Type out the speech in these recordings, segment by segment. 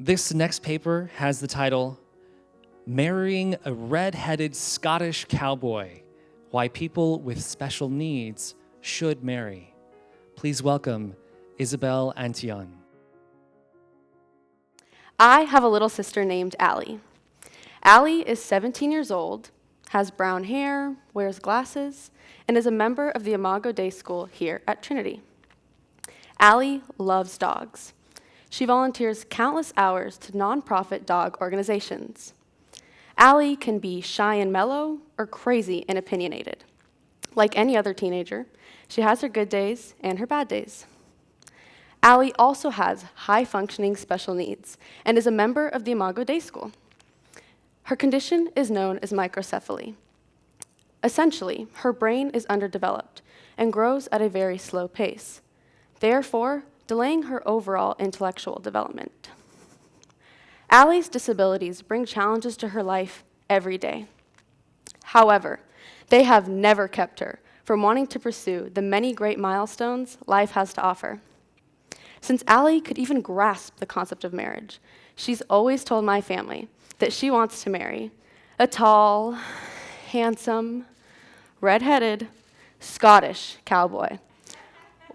This next paper has the title, Marrying a Red-Headed Scottish Cowboy, Why People with Special Needs Should Marry. Please welcome Isabel Antillon. I have a little sister named Allie. Allie is 17 years old, has brown hair, wears glasses, and is a member of the Imago Dei School here at Trinity. Allie loves dogs. She volunteers countless hours to nonprofit dog organizations. Allie can be shy and mellow or crazy and opinionated. Like any other teenager, she has her good days and her bad days. Allie also has high-functioning special needs and is a member of the Imago Dei School. Her condition is known as microcephaly. Essentially, her brain is underdeveloped and grows at a very slow pace, therefore delaying her overall intellectual development. Allie's disabilities bring challenges to her life every day. However, they have never kept her from wanting to pursue the many great milestones life has to offer. Since Allie could even grasp the concept of marriage, she's always told my family that she wants to marry a tall, handsome, red-headed, Scottish cowboy,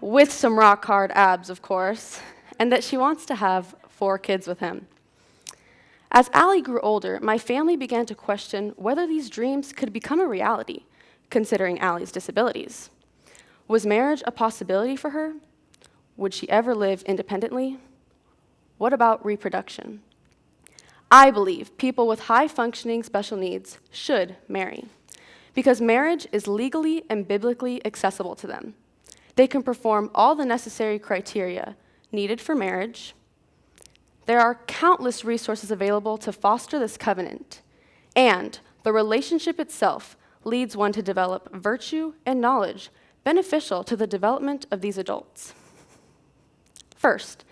with some rock-hard abs, of course, and that she wants to have 4 kids with him. As Allie grew older, my family began to question whether these dreams could become a reality, considering Allie's disabilities. Was marriage a possibility for her? Would she ever live independently? What about reproduction? I believe people with high-functioning special needs should marry, because marriage is legally and biblically accessible to them. They can perform all the necessary criteria needed for marriage. There are countless resources available to foster this covenant, and the relationship itself leads one to develop virtue and knowledge beneficial to the development of these adults. First,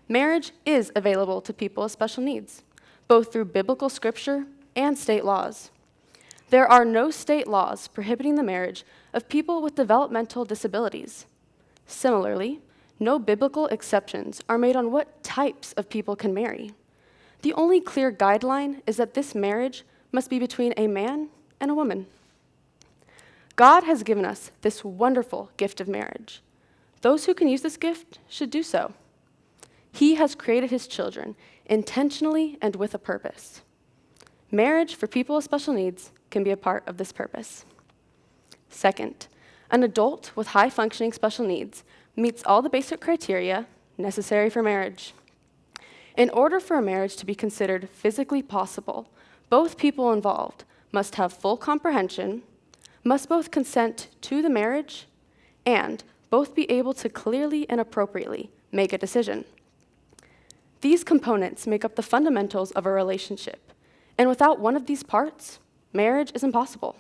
marriage is available to people with special needs, both through biblical scripture and state laws. There are no state laws prohibiting the marriage of people with developmental disabilities. Similarly, no biblical exceptions are made on what types of people can marry. The only clear guideline is that this marriage must be between a man and a woman. God has given us this wonderful gift of marriage. Those who can use this gift should do so. He has created his children intentionally and with a purpose. Marriage for people with special needs can be a part of this purpose. Second, an adult with high-functioning special needs meets all the basic criteria necessary for marriage. In order for a marriage to be considered physically possible, both people involved must have full comprehension, must both consent to the marriage, and both be able to clearly and appropriately make a decision. These components make up the fundamentals of a relationship, and without one of these parts, marriage is impossible.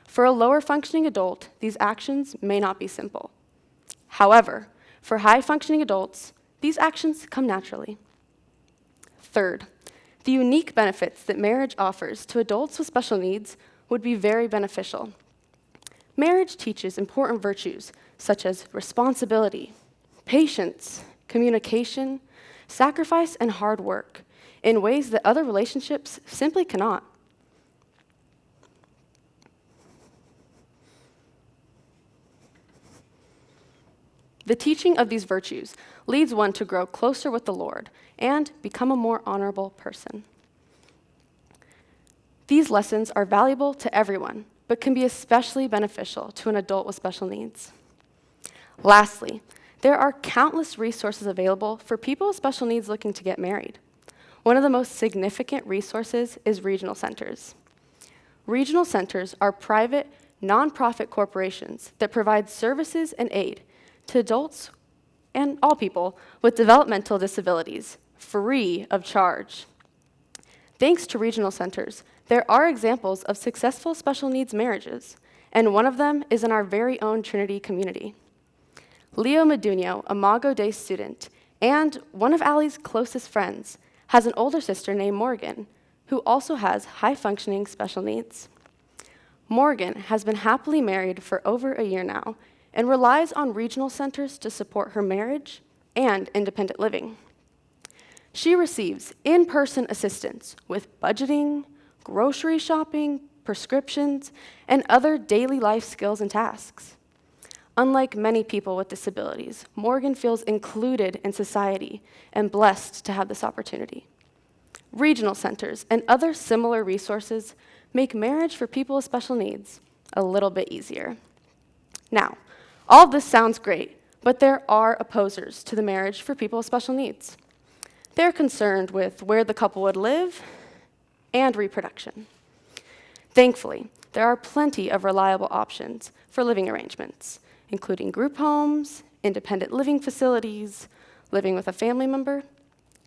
For a lower-functioning adult, these actions may not be simple. However, for high-functioning adults, these actions come naturally. Third, the unique benefits that marriage offers to adults with special needs would be very beneficial. Marriage teaches important virtues such as responsibility, patience, communication, sacrifice, and hard work in ways that other relationships simply cannot. The teaching of these virtues leads one to grow closer with the Lord and become a more honorable person. These lessons are valuable to everyone, but can be especially beneficial to an adult with special needs. Lastly, there are countless resources available for people with special needs looking to get married. One of the most significant resources is regional centers. Regional centers are private, nonprofit corporations that provide services and aid to adults and all people with developmental disabilities, free of charge. Thanks to regional centers, there are examples of successful special needs marriages, and one of them is in our very own Trinity community. Leo Meduno, a Imago Dei student, and one of Allie's closest friends, has an older sister named Morgan, who also has high-functioning special needs. Morgan has been happily married for over a year now and relies on regional centers to support her marriage and independent living. She receives in-person assistance with budgeting, grocery shopping, prescriptions, and other daily life skills and tasks. Unlike many people with disabilities, Morgan feels included in society and blessed to have this opportunity. Regional centers and other similar resources make marriage for people with special needs a little bit easier. Now, all of this sounds great, but there are opposers to the marriage for people with special needs. They're concerned with where the couple would live and reproduction. Thankfully, there are plenty of reliable options for living arrangements, including group homes, independent living facilities, living with a family member,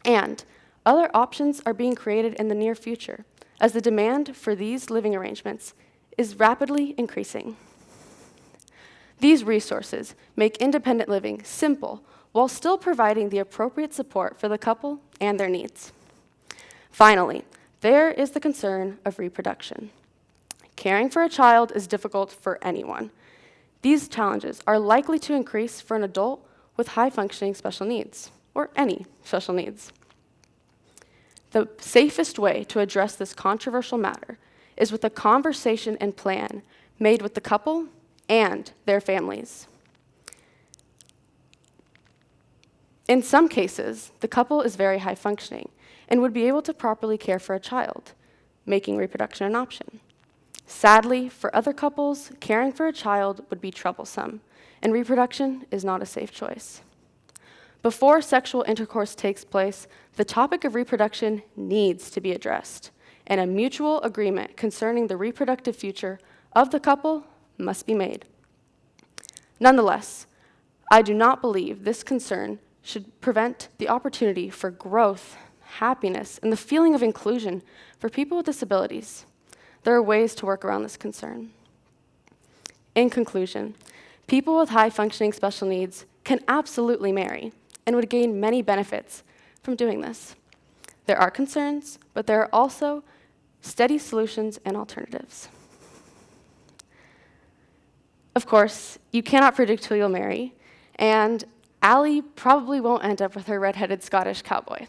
and other options are being created in the near future as the demand for these living arrangements is rapidly increasing. These resources make independent living simple while still providing the appropriate support for the couple and their needs. Finally, there is the concern of reproduction. Caring for a child is difficult for anyone. These challenges are likely to increase for an adult with high-functioning special needs, or any special needs. The safest way to address this controversial matter is with a conversation and plan made with the couple and their families. In some cases, the couple is very high-functioning and would be able to properly care for a child, making reproduction an option. Sadly, for other couples, caring for a child would be troublesome, and reproduction is not a safe choice. Before sexual intercourse takes place, the topic of reproduction needs to be addressed, and a mutual agreement concerning the reproductive future of the couple must be made. Nonetheless, I do not believe this concern should prevent the opportunity for growth, happiness, and the feeling of inclusion for people with disabilities. There are ways to work around this concern. In conclusion, people with high-functioning special needs can absolutely marry and would gain many benefits from doing this. There are concerns, but there are also steady solutions and alternatives. Of course, you cannot predict who you'll marry, and Allie probably won't end up with her red-headed Scottish cowboy.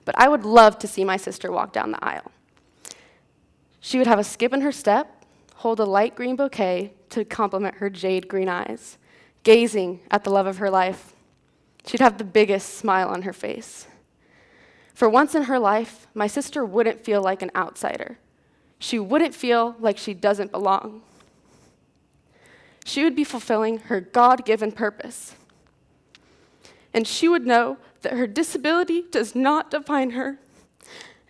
But I would love to see my sister walk down the aisle. She would have a skip in her step, hold a light green bouquet to complement her jade green eyes, gazing at the love of her life. She'd have the biggest smile on her face. For once in her life, my sister wouldn't feel like an outsider. She wouldn't feel like she doesn't belong. She would be fulfilling her God-given purpose. And she would know that her disability does not define her,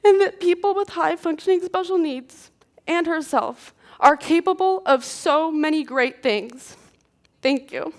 and that people with high-functioning special needs and herself are capable of so many great things. Thank you.